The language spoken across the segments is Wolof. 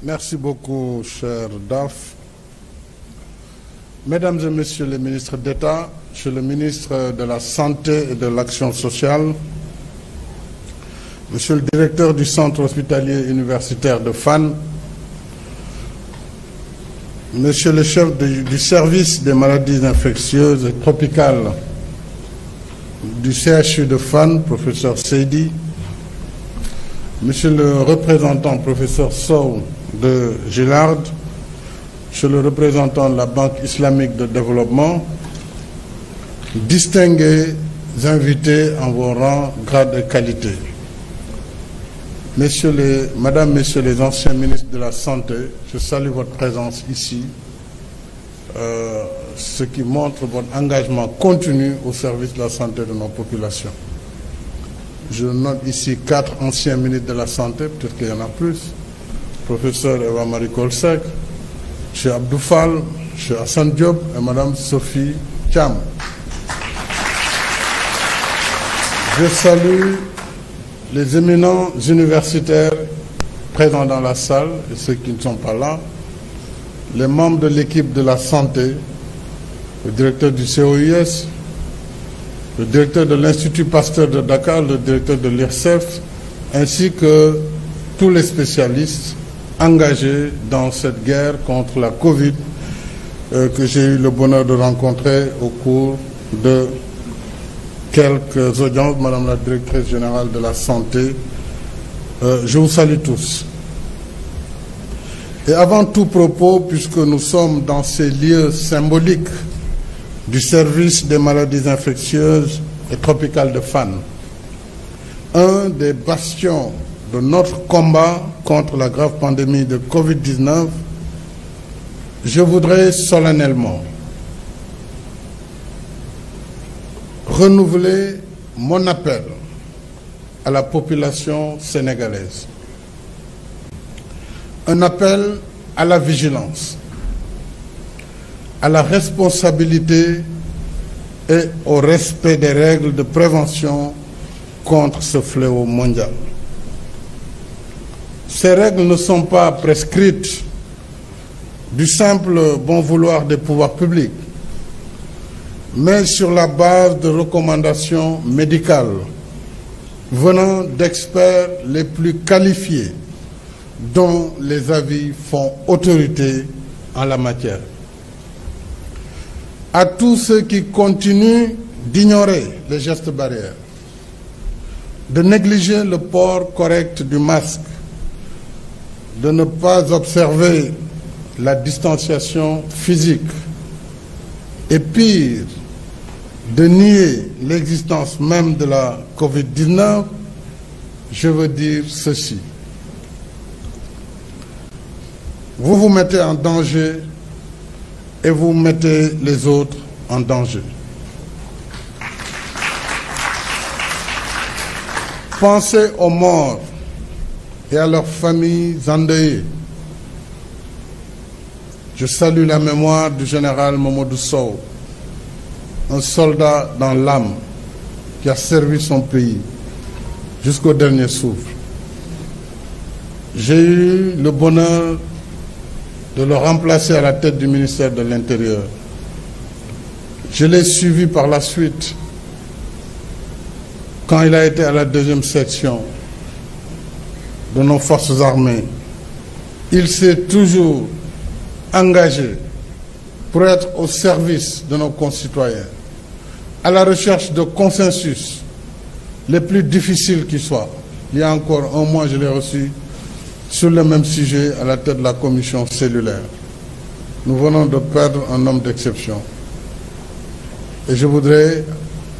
Merci beaucoup, cher Daf. Mesdames et Messieurs les ministres d'État, Monsieur le ministre de la Santé et de l'Action sociale, Monsieur le directeur du Centre hospitalier universitaire de Fann, Monsieur le chef du service des maladies infectieuses et tropicales du CHU de Fann, professeur Seydi, Monsieur le représentant, professeur Sow de Gillard, Monsieur le représentant de la Banque islamique de développement, distingués invités en vos rangs, grades et qualités. Madame, Messieurs les anciens ministres de la Santé, je salue votre présence ici, ce qui montre votre engagement continu au service de la santé de nos populations. Je note ici 4 anciens ministres de la Santé, peut-être qu'il y en a plus. Professeur Eva Marie Kolsek, M. Abdou Fall, M. Hassan Diop et Mme Sophie Thiam. Je salue les éminents universitaires présents dans la salle et ceux qui ne sont pas là, les membres de l'équipe de la santé, le directeur du COIS, le directeur de l'Institut Pasteur de Dakar, le directeur de l'IRSEF, ainsi que tous les spécialistes engagés dans cette guerre contre la Covid que j'ai eu le bonheur de rencontrer au cours de quelques audiences, Madame la directrice générale de la santé. Je vous salue tous. Et avant tout propos, puisque nous sommes dans ces lieux symboliques du service des maladies infectieuses et tropicales de Fann, un des bastions de notre combat contre la grave pandémie de Covid-19, je voudrais solennellement renouveler mon appel à la population sénégalaise. Un appel à la vigilance, à la responsabilité et au respect des règles de prévention contre ce fléau mondial. Ces règles ne sont pas prescrites du simple bon vouloir des pouvoirs publics, mais sur la base de recommandations médicales venant d'experts les plus qualifiés dont les avis font autorité en la matière. À tous ceux qui continuent d'ignorer les gestes barrières, de négliger le port correct du masque, de ne pas observer la distanciation physique et pire, de nier l'existence même de la Covid-19, je veux dire ceci. Vous vous mettez en danger et vous mettez les autres en danger. Pensez aux morts et à leurs familles endeuillées. Je salue la mémoire du général Mamadou Sow, un soldat dans l'âme qui a servi son pays jusqu'au dernier souffle. J'ai eu le bonheur de le remplacer à la tête du ministère de l'Intérieur. Je l'ai suivi par la suite quand il a été à la 2e section de nos forces armées. Il s'est toujours engagé pour être au service de nos concitoyens, à la recherche de consensus les plus difficiles qui soient. Il y a encore un mois, je l'ai reçu sur le même sujet à la tête de la commission cellulaire. Nous venons de perdre un homme d'exception. Et je voudrais,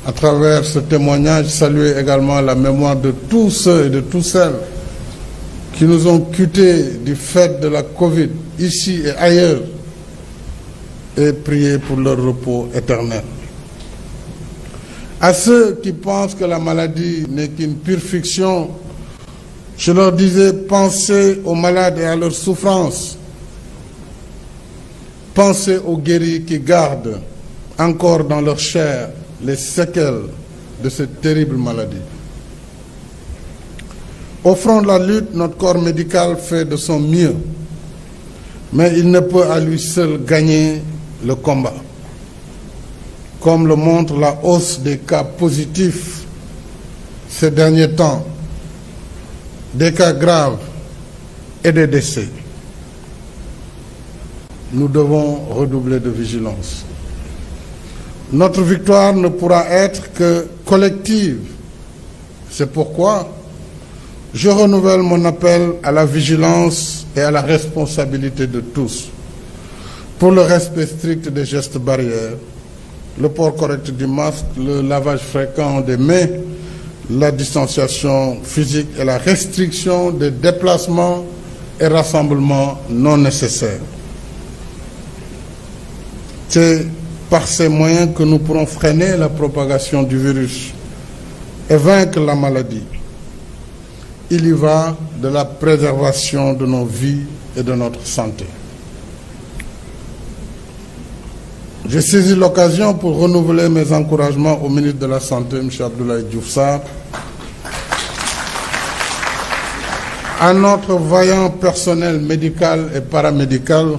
à travers ce témoignage, saluer également la mémoire de tous ceux et de toutes celles qui nous ont quittés du fait de la Covid, ici et ailleurs, et prier pour leur repos éternel. À ceux qui pensent que la maladie n'est qu'une pure fiction, je leur disais, pensez aux malades et à leurs souffrances. Pensez aux guéris qui gardent encore dans leur chair les séquelles de cette terrible maladie. Au front de la lutte, notre corps médical fait de son mieux Mais il ne peut à lui seul gagner le combat. Comme le montre la hausse des cas positifs ces derniers temps, des cas graves et des décès. Nous devons redoubler de vigilance. Notre victoire ne pourra être que collective. C'est pourquoi je renouvelle mon appel à la vigilance et à la responsabilité de tous pour le respect strict des gestes barrières, le port correct du masque, le lavage fréquent des mains, la distanciation physique et la restriction des déplacements et rassemblements non nécessaires. C'est par ces moyens que nous pourrons freiner la propagation du virus et vaincre la maladie. Il y va de la préservation de nos vies et de notre santé. J'ai saisi l'occasion pour renouveler mes encouragements au ministre de la Santé, M. Abdoulaye Diouf Sarr, à notre vaillant personnel médical et paramédical.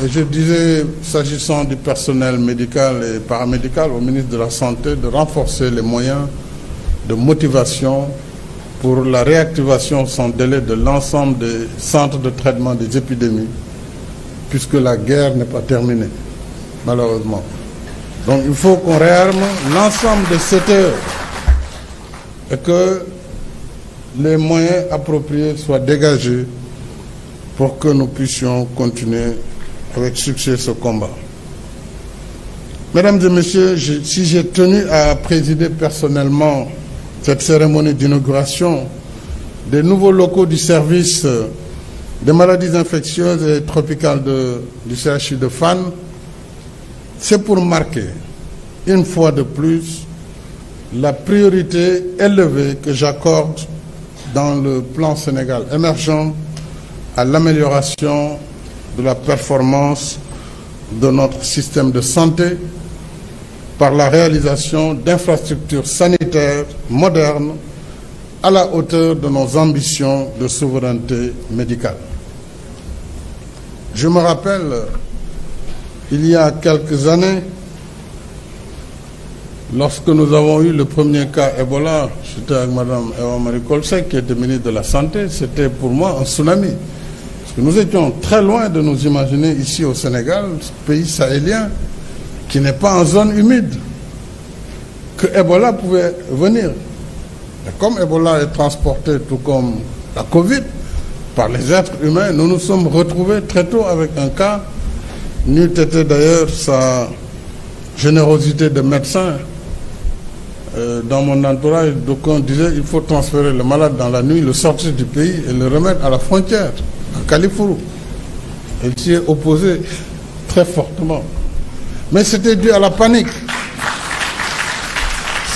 Et je disais, s'agissant du personnel médical et paramédical, au ministre de la Santé de renforcer les moyens de motivation pour la réactivation sans délai de l'ensemble des centres de traitement des épidémies, puisque la guerre n'est pas terminée, malheureusement. Donc il faut qu'on réarme l'ensemble de secteurs et que les moyens appropriés soient dégagés pour que nous puissions continuer avec succès ce combat. Mesdames et messieurs, si j'ai tenu à présider personnellement cette cérémonie d'inauguration des nouveaux locaux du service des maladies infectieuses et tropicales du CHU de Fann, c'est pour marquer, une fois de plus, la priorité élevée que j'accorde dans le plan Sénégal émergent à l'amélioration de la performance de notre système de santé par la réalisation d'infrastructures sanitaires modernes à la hauteur de nos ambitions de souveraineté médicale. Je me rappelle, il y a quelques années, lorsque nous avons eu le premier cas Ebola, j'étais avec Mme Eva-Marie Kolsek, qui était ministre de la Santé, c'était pour moi un tsunami. Parce que nous étions très loin de nous imaginer ici au Sénégal, ce pays sahélien, qui n'est pas en zone humide, que Ebola pouvait venir. Et comme Ebola est transporté, tout comme la Covid, par les êtres humains, nous nous sommes retrouvés très tôt avec un cas. N'eût été d'ailleurs sa générosité de médecin. Dans mon entourage, d'aucuns disaient qu'il faut transférer le malade dans la nuit, le sortir du pays et le remettre à la frontière, à Kalifourou. Il s'y est opposé très fortement. Mais c'était dû à la panique.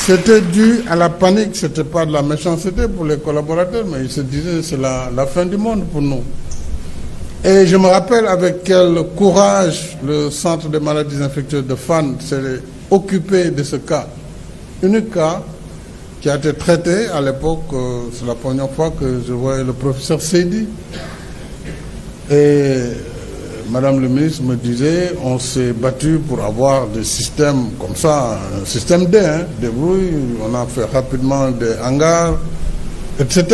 C'était dû à la panique, ce n'était pas de la méchanceté pour les collaborateurs, mais ils se disaient c'est la fin du monde pour nous. Et je me rappelle avec quel courage le centre des maladies infectieuses de Fann s'est occupé de ce cas. Unique cas qui a été traité à l'époque, c'est la première fois que je voyais le professeur Seydi. Et Madame le ministre me disait, on s'est battu pour avoir des systèmes comme ça, un système D, des brouilles, on a fait rapidement des hangars, etc.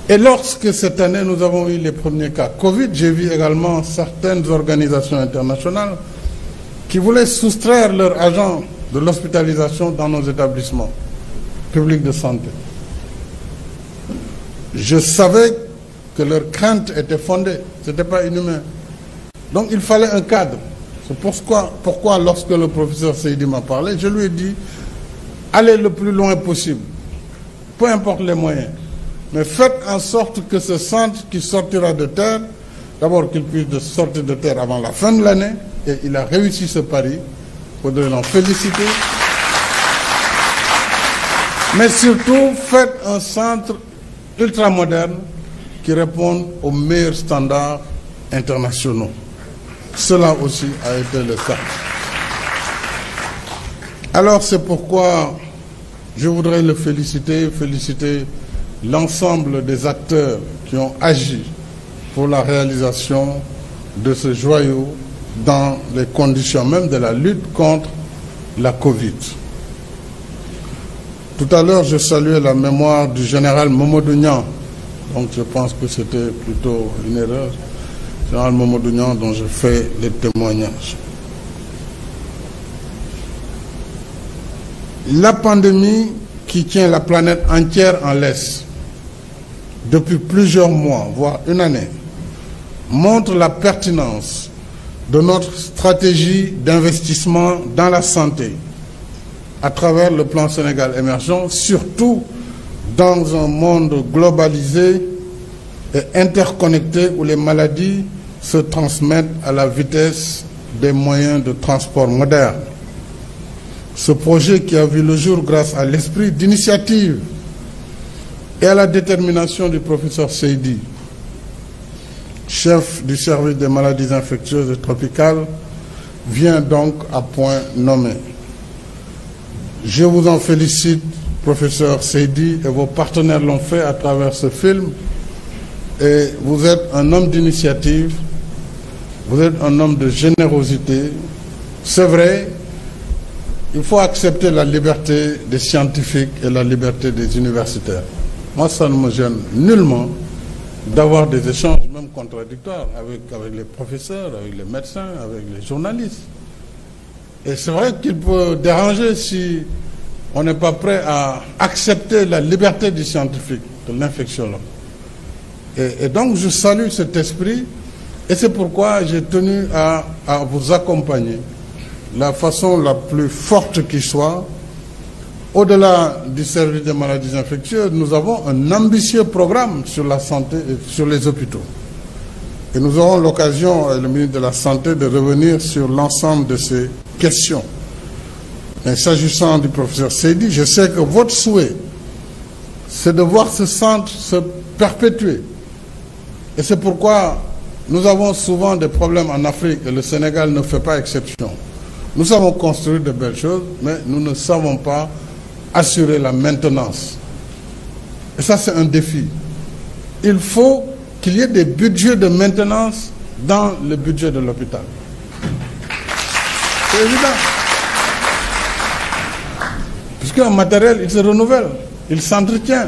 Et lorsque cette année nous avons eu les premiers cas Covid, j'ai vu également certaines organisations internationales qui voulaient soustraire leurs agents de l'hospitalisation dans nos établissements publics de santé. Je savais que leurs craintes étaient fondées, ce n'était pas inhumain. Donc il fallait un cadre. C'est pourquoi lorsque le professeur Seydi m'a parlé, je lui ai dit, allez le plus loin possible, peu importe les moyens, mais faites en sorte que ce centre qui sortira de terre, d'abord qu'il puisse sortir de terre avant la fin de l'année, et il a réussi ce pari, il faudrait l'en féliciter. Mais surtout, faites un centre ultramoderne qui répondent aux meilleurs standards internationaux. Cela aussi a été le cas. Alors c'est pourquoi je voudrais le féliciter l'ensemble des acteurs qui ont agi pour la réalisation de ce joyau dans les conditions même de la lutte contre la Covid. Tout à l'heure, je saluais la mémoire du général Mamadou Niang, donc je pense que c'était plutôt une erreur. Général Mamadou Niang dont je fais les témoignages. La pandémie qui tient la planète entière en laisse depuis plusieurs mois, voire une année, montre la pertinence de notre stratégie d'investissement dans la santé à travers le plan Sénégal émergent, surtout dans un monde globalisé et interconnecté où les maladies se transmettent à la vitesse des moyens de transport modernes. Ce projet qui a vu le jour grâce à l'esprit d'initiative et à la détermination du professeur Seydi, chef du service des maladies infectieuses et tropicales, vient donc à point nommé. Je vous en félicite, professeur Seydi, et vos partenaires l'ont fait à travers ce film. Et vous êtes un homme d'initiative, vous êtes un homme de générosité. C'est vrai, il faut accepter la liberté des scientifiques et la liberté des universitaires. Moi, ça ne me gêne nullement d'avoir des échanges, même contradictoires, avec les professeurs, avec les médecins, avec les journalistes. Et c'est vrai qu'il peut déranger si on n'est pas prêt à accepter la liberté du scientifique, de l'infectiologue. Et donc, je salue cet esprit, et c'est pourquoi j'ai tenu à vous accompagner la façon la plus forte qui soit. Au-delà du service des maladies infectieuses, nous avons un ambitieux programme sur la santé et sur les hôpitaux. Et nous aurons l'occasion, le ministre de la Santé, de revenir sur l'ensemble de ces questions. Mais s'agissant du professeur Seydi, je sais que votre souhait, c'est de voir ce centre se perpétuer. Et c'est pourquoi nous avons souvent des problèmes en Afrique et le Sénégal ne fait pas exception. Nous savons construire de belles choses, mais nous ne savons pas assurer la maintenance. Et ça, c'est un défi. Il faut qu'il y ait des budgets de maintenance dans le budget de l'hôpital. C'est évident. Puisqu'un matériel, il se renouvelle, il s'entretient.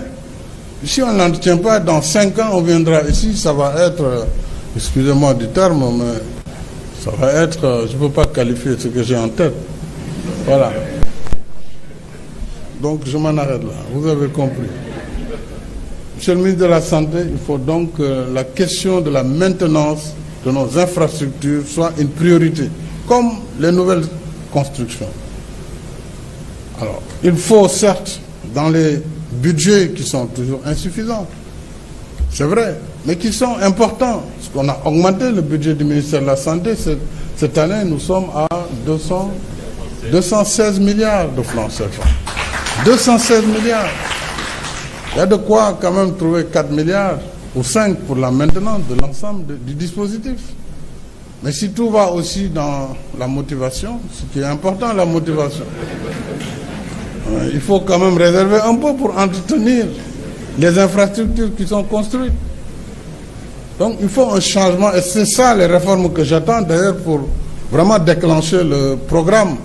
Si on ne l'entretient pas, dans 5 ans, on viendra ici, ça va être, excusez-moi du terme, mais ça va être, je ne peux pas qualifier ce que j'ai en tête. Voilà. Donc je m'en arrête là, vous avez compris. Monsieur le ministre de la Santé, il faut donc que la question de la maintenance de nos infrastructures soit une priorité, comme les nouvelles constructions. Alors, il faut certes, dans les budgets qui sont toujours insuffisants, c'est vrai, mais qui sont importants, parce qu'on a augmenté le budget du ministère de la Santé. Cette année, nous sommes à 216 milliards de francs CFA. 216 milliards. Il y a de quoi quand même trouver 4 milliards ou 5 pour la maintenance de l'ensemble du dispositif. Mais si tout va aussi dans la motivation, ce qui est important, la motivation, il faut quand même réserver un peu pour entretenir les infrastructures qui sont construites. Donc il faut un changement, et c'est ça les réformes que j'attends d'ailleurs pour vraiment déclencher le programme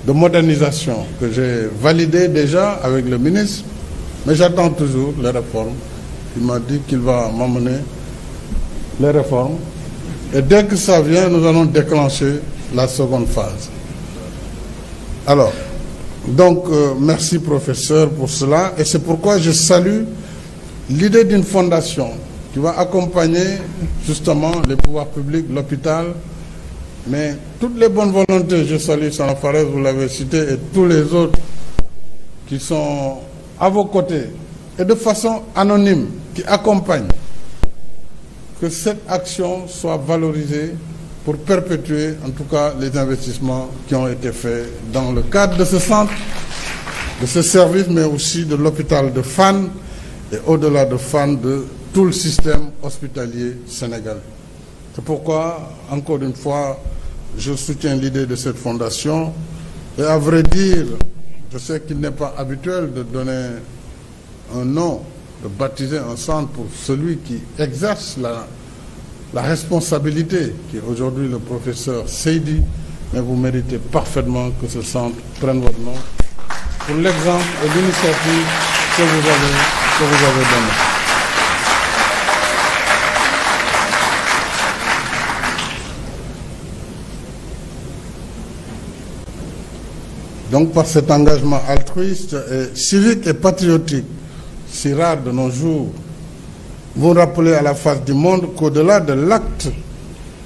de modernisation que j'ai validé déjà avec le ministre, mais j'attends toujours les réformes. Il m'a dit qu'il va m'emmener les réformes, et dès que ça vient, nous allons déclencher la seconde phase. Alors, donc, merci professeur pour cela, et c'est pourquoi je salue l'idée d'une fondation qui va accompagner justement les pouvoirs publics, l'hôpital, mais toutes les bonnes volontés, je salue Sana Fares, vous l'avez cité, et tous les autres qui sont à vos côtés, et de façon anonyme, qui accompagnent, que cette action soit valorisée pour perpétuer en tout cas les investissements qui ont été faits dans le cadre de ce centre, de ce service, mais aussi de l'hôpital de Fann et au-delà de Fann, de tout le système hospitalier sénégalais. C'est pourquoi, encore une fois, je soutiens l'idée de cette fondation. Et à vrai dire, je sais qu'il n'est pas habituel de donner un nom de baptiser un centre pour celui qui exerce la responsabilité, qui est aujourd'hui le professeur Seydi, mais vous méritez parfaitement que ce centre prenne votre nom pour l'exemple et l'initiative que vous avez donnée. Donc par cet engagement altruiste, et civique et patriotique, si rare de nos jours, vous rappelez à la face du monde qu'au-delà de l'acte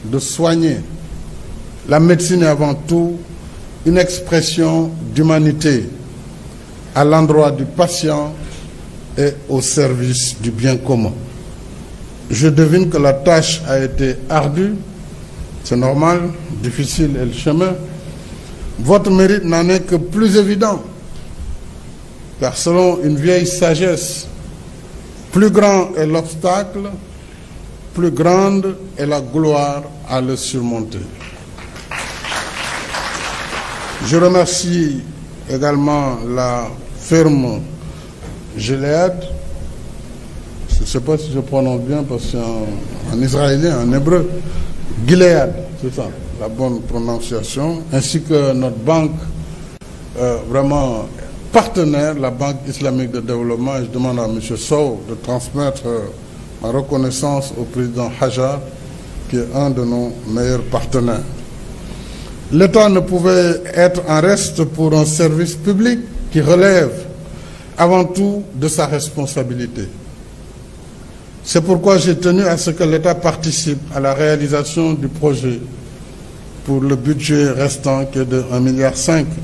de soigner, la médecine est avant tout une expression d'humanité à l'endroit du patient et au service du bien commun. Je devine que la tâche a été ardue, c'est normal, difficile est le chemin. Votre mérite n'en est que plus évident, car selon une vieille sagesse, plus grand est l'obstacle, plus grande est la gloire à le surmonter. Je remercie également la firme Gilead, je ne sais pas si je prononce bien parce que c'est en israélien, en hébreu, Gilead, c'est ça, la bonne prononciation, ainsi que notre banque vraiment partenaire, la Banque islamique de développement. Et je demande à M. Sow de transmettre ma reconnaissance au président Hajar, qui est un de nos meilleurs partenaires. L'État ne pouvait être en reste pour un service public qui relève avant tout de sa responsabilité. C'est pourquoi j'ai tenu à ce que l'État participe à la réalisation du projet pour le budget restant qui est de 1,5 milliard.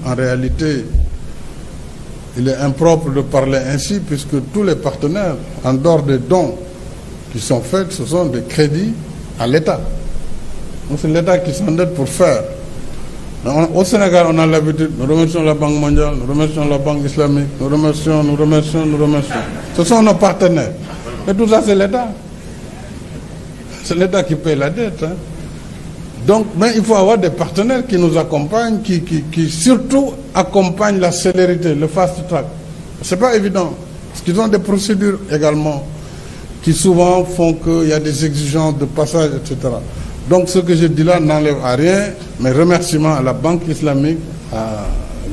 En réalité, il est impropre de parler ainsi puisque tous les partenaires, en dehors des dons qui sont faits, ce sont des crédits à l'État. Donc c'est l'État qui s'endette pour faire. Au Sénégal, on a l'habitude, nous remercions la Banque mondiale, nous remercions la Banque islamique, nous remercions. Ce sont nos partenaires. Mais tout ça, c'est l'État. C'est l'État qui paye la dette. Hein. Donc, mais il faut avoir des partenaires qui nous accompagnent, qui surtout accompagnent la célérité, le fast track. C'est pas évident. Parce qu'ils ont des procédures également qui souvent font qu'il y a des exigences de passage, etc. Donc ce que je dis là n'enlève à rien, mais remerciements à la Banque islamique, à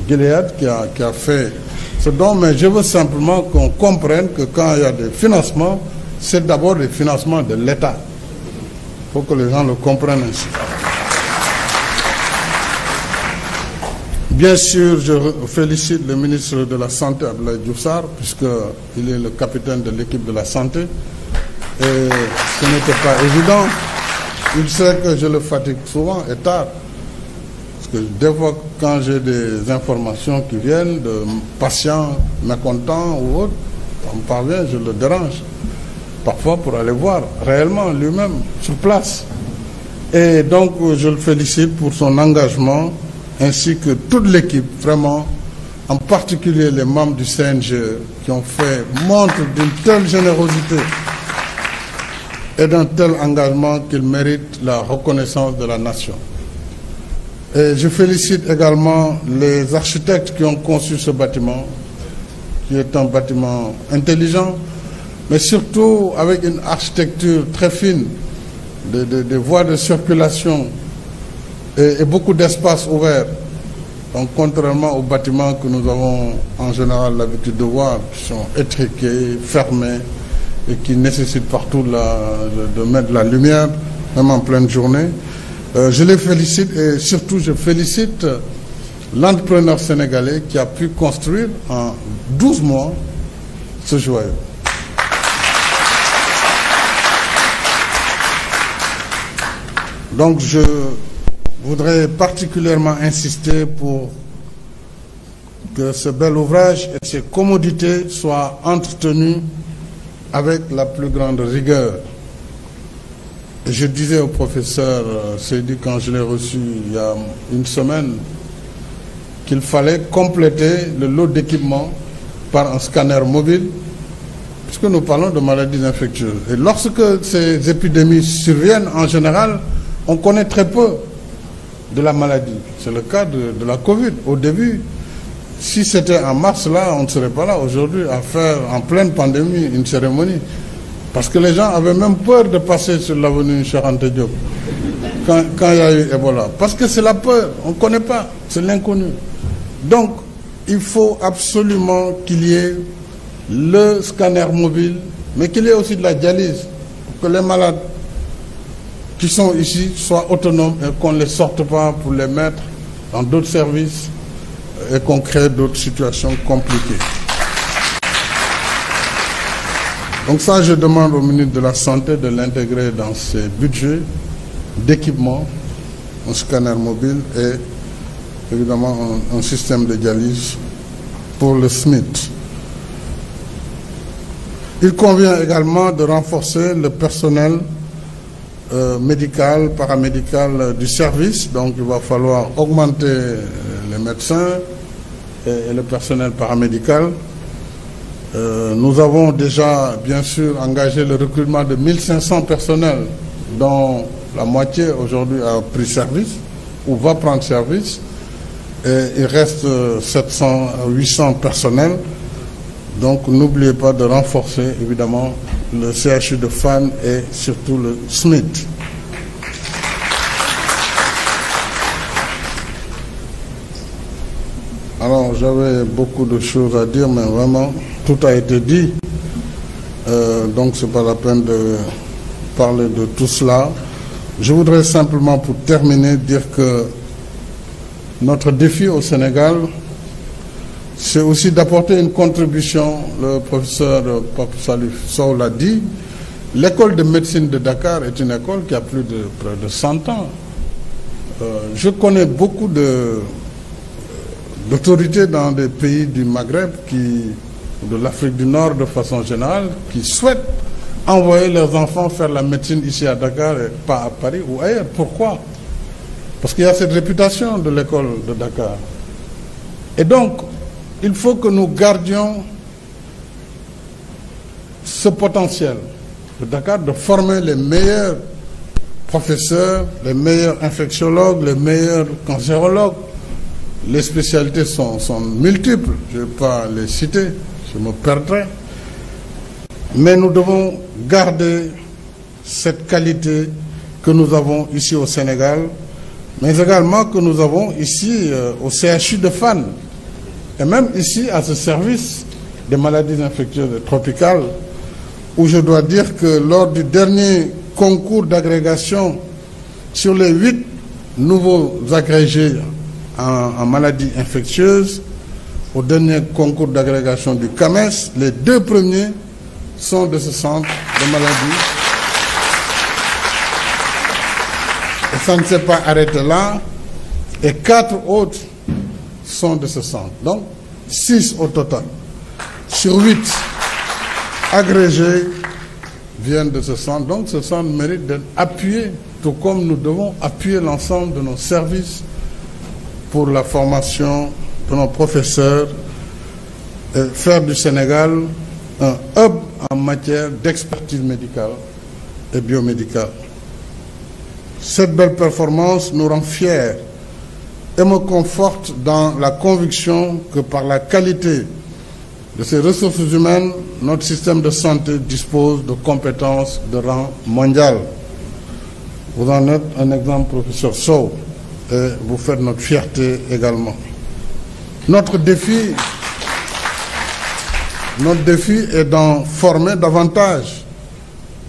Gilead qui a fait ce don. Mais je veux simplement qu'on comprenne que quand il y a des financements, c'est d'abord des financements de l'État. Il faut que les gens le comprennent ainsi. Bien sûr, je félicite le ministre de la Santé, Abdoulaye Diouf Sarr, puisqu'il est le capitaine de l'équipe de la santé. Et ce n'était pas évident. Il sait que je le fatigue souvent et tard. Parce que des fois, quand j'ai des informations qui viennent de patients mécontents ou autres, on me parvient, je le dérange. Parfois pour aller voir réellement lui-même sur place. Et donc, je le félicite pour son engagement, ainsi que toute l'équipe, vraiment, en particulier les membres du CNG, qui ont fait montre d'une telle générosité et d'un tel engagement qu'il mérite la reconnaissance de la nation. Et je félicite également les architectes qui ont conçu ce bâtiment, qui est un bâtiment intelligent, mais surtout avec une architecture très fine, des voies de circulation et beaucoup d'espaces ouverts. Donc contrairement aux bâtiments que nous avons en général l'habitude de voir, qui sont étriqués, fermés, et qui nécessitent partout de mettre de la lumière, même en pleine journée. Je les félicite et surtout je félicite l'entrepreneur sénégalais qui a pu construire en 12 mois ce joyau. Donc je voudrais particulièrement insister pour que ce bel ouvrage et ses commodités soient entretenus avec la plus grande rigueur. Et je disais au professeur Seydi quand je l'ai reçu il y a une semaine qu'il fallait compléter le lot d'équipements par un scanner mobile, puisque nous parlons de maladies infectieuses. Et lorsque ces épidémies surviennent, en général, on connaît très peu de la maladie. C'est le cas de la Covid. Au début, Si c'était en mars, là, on ne serait pas là aujourd'hui à faire, en pleine pandémie, une cérémonie. Parce que les gens avaient même peur de passer sur l'avenue Cheikh Anta Diop quand il y a eu Ebola. Parce que c'est la peur, on ne connaît pas, c'est l'inconnu. Donc, il faut absolument qu'il y ait le scanner mobile, mais qu'il y ait aussi de la dialyse, pour que les malades qui sont ici soient autonomes et qu'on ne les sorte pas pour les mettre dans d'autres services et qu'on crée d'autres situations compliquées. Donc ça, je demande au ministre de la Santé de l'intégrer dans ses budgets d'équipement, un scanner mobile et évidemment un système de dialyse pour le SMIT. Il convient également de renforcer le personnel médical, paramédical du service. Donc il va falloir augmenter les médecins et le personnel paramédical. Nous avons déjà, bien sûr, engagé le recrutement de 1500 personnels, dont la moitié aujourd'hui a pris service ou va prendre service. Et il reste 700 à 800 personnels. Donc n'oubliez pas de renforcer, évidemment, le CHU de Fann et surtout le SMIT. Alors, j'avais beaucoup de choses à dire, mais vraiment, tout a été dit. Donc, ce n'est pas la peine de parler de tout cela. Je voudrais simplement, pour terminer, dire que notre défi au Sénégal, c'est aussi d'apporter une contribution. Le professeur Pape Salif Sow l'a dit. L'école de médecine de Dakar est une école qui a plus de près de 100 ans. Je connais beaucoup d'autorités dans des pays du Maghreb, de l'Afrique du Nord de façon générale, qui souhaitent envoyer leurs enfants faire la médecine ici à Dakar et pas à Paris ou ailleurs. Pourquoi? Parce qu'il y a cette réputation de l'école de Dakar. Et donc, il faut que nous gardions ce potentiel de Dakar de former les meilleurs professeurs, les meilleurs infectiologues, les meilleurs cancérologues. Les spécialités sont multiples, je ne vais pas les citer, je me perdrai. Mais nous devons garder cette qualité que nous avons ici au Sénégal, mais également que nous avons ici au CHU de Fann, et même ici à ce service des maladies infectieuses et tropicales, où je dois dire que lors du dernier concours d'agrégation, sur les 8 nouveaux agrégés en maladies infectieuses, au dernier concours d'agrégation du CAMES, les 2 premiers sont de ce centre de maladies. Et ça ne s'est pas arrêté là. Et 4 autres sont de ce centre. Donc, 6 au total. Sur 8 agrégés viennent de ce centre. Donc, ce centre mérite d'être appuyé, tout comme nous devons appuyer l'ensemble de nos services pour la formation de nos professeurs, et faire du Sénégal un hub en matière d'expertise médicale et biomédicale. Cette belle performance nous rend fiers et me conforte dans la conviction que par la qualité de ces ressources humaines, notre système de santé dispose de compétences de rang mondial. Vous en êtes un exemple, professeur Sow, et vous faites notre fierté également. Notre défi est d'en former davantage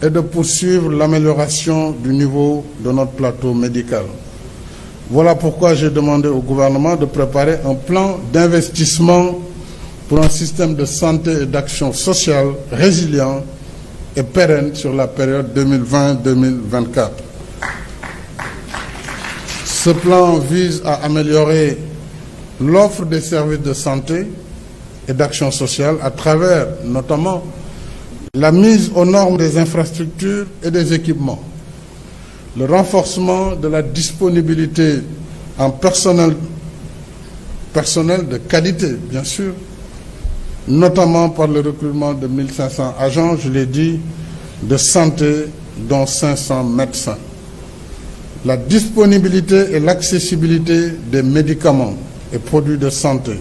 et de poursuivre l'amélioration du niveau de notre plateau médical. Voilà pourquoi j'ai demandé au gouvernement de préparer un plan d'investissement pour un système de santé et d'action sociale résilient et pérenne sur la période 2020-2024. Ce plan vise à améliorer l'offre des services de santé et d'action sociale à travers notamment la mise aux normes des infrastructures et des équipements, le renforcement de la disponibilité en personnel de qualité, bien sûr, notamment par le recrutement de 1500 agents, je l'ai dit, de santé, dont 500 médecins. La disponibilité et l'accessibilité des médicaments et produits de santé,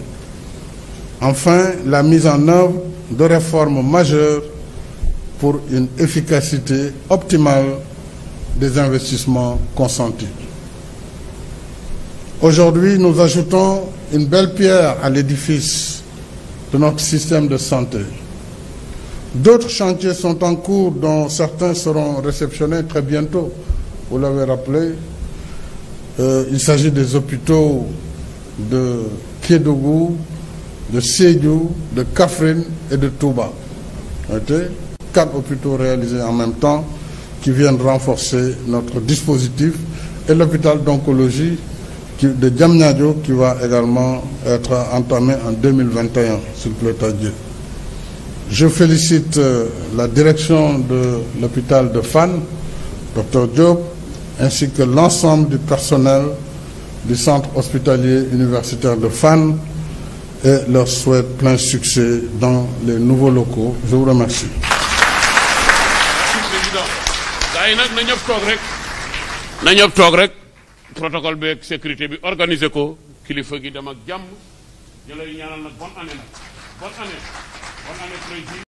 Enfin, la mise en œuvre de réformes majeures pour une efficacité optimale des investissements consentis. Aujourd'hui, nous ajoutons une belle pierre à l'édifice de notre système de santé. D'autres chantiers sont en cours, dont certains seront réceptionnés très bientôt. Vous l'avez rappelé, il s'agit des hôpitaux de Kédougou, de Sédhiou, de Kaffrine et de Touba. 4 hôpitaux réalisés en même temps qui viennent renforcer notre dispositif, et l'hôpital d'oncologie de Diamniadio qui va également être entamé en 2021, s'il plaît à Dieu. Je félicite la direction de l'hôpital de Fann, Dr Diop, ainsi que l'ensemble du personnel du centre hospitalier universitaire de Fann, et leur souhaite plein succès dans les nouveaux locaux. Je vous remercie. na ñëpp toog rek protocole bi ak sécurité bi organiser ko kilifa gi dem ak jàmm ñu lay ñaanal nag bonne année président